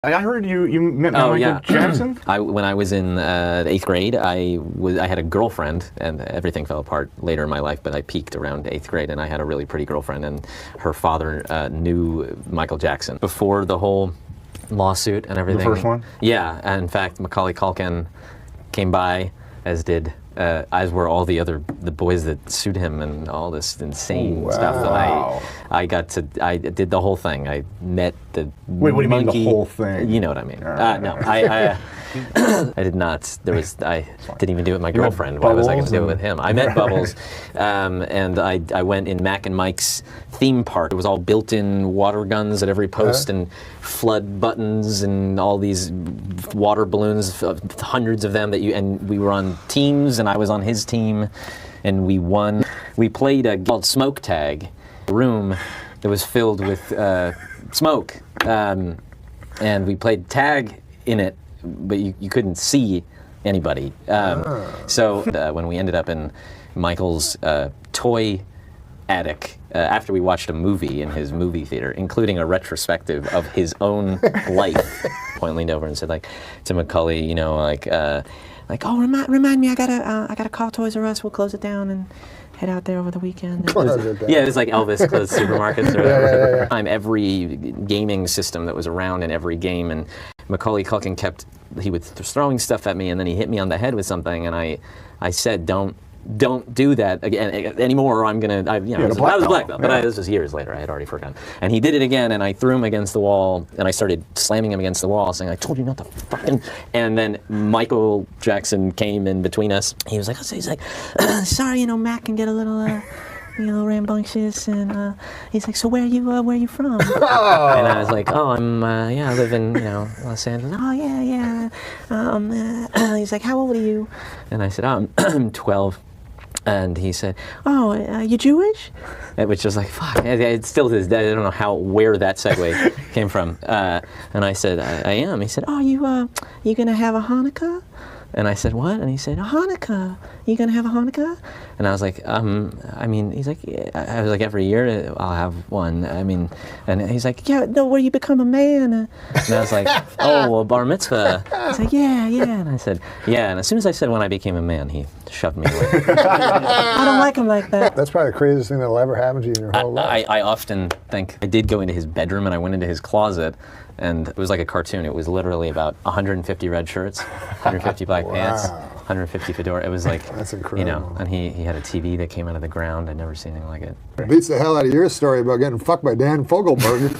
I heard you met Michael Jackson? When I was in the 8th grade, I had a girlfriend, and everything fell apart later in my life, but I peaked around 8th grade, and I had a really pretty girlfriend, and her father knew Michael Jackson. Before the whole lawsuit and everything. The first one? Yeah, and in fact, Macaulay Culkin came by, as were all the boys that sued him and all this insane stuff. And I did the whole thing. I met the Wait, what do you mean the whole thing? You know what I mean. No, I did not. I didn't even do it with my girlfriend. Why was I going to do it with him? I met Bubbles, and I went in Mac and Mike's theme park. It was all built-in water guns at every post and flood buttons and all these water balloons, hundreds of them and we were on teams, and I was on his team, and we won. We played a game called Smoke Tag, a room that was filled with smoke, and we played tag in it, but you couldn't see anybody. So when we ended up in Michael's toy attic, after we watched a movie in his movie theater, including a retrospective of his own life, Point leaned over and said, like, to Macaulay, you know, oh, remind me, I gotta call Toys R Us. We'll close it down and head out there over the weekend. Yeah, it was like Elvis closed supermarkets or whatever. Every gaming system that was around in every game, and Macaulay Culkin he was throwing stuff at me, and then he hit me on the head with something, and I said, don't do that again anymore, or I'm gonna. I was black belt, but this was years later. I had already forgotten. And he did it again, and I threw him against the wall, and I started slamming him against the wall, saying, "I told you not to fucking." And then Michael Jackson came in between us. He was like, "Sorry, Mac can get a little." Rambunctious, and he's like, "So where are you from?" And I was like, "Oh, I live in Los Angeles." "Oh, yeah. He's like, "How old are you?" And I said, "Oh, I'm 12." And he said, "Oh, you Jewish?" Which was like, fuck. It still to this day, I don't know where that segue came from. And I said, I am. He said, "Oh, you gonna have a Hanukkah?" And I said, "What?" And he said, "A Hanukkah. You gonna have a Hanukkah?" And I was like, he's like, yeah. I was like, every year I'll have one. And he's like, "Yeah, no, where you become a man." And I was like, "Oh, a bar mitzvah." He's like, yeah. And I said, "Yeah." And as soon as I said when I became a man, he shoved me away. I don't like him like that. That's probably the craziest thing that'll ever happen to you in your whole life. I often think, I did go into his bedroom, and I went into his closet, and it was like a cartoon. It was literally about 150 red shirts, 150 black pants, 150 fedora. It was like, that's incredible. And he had a TV that came out of the ground. I'd never seen anything like it. Beats the hell out of your story about getting fucked by Dan Fogelberg.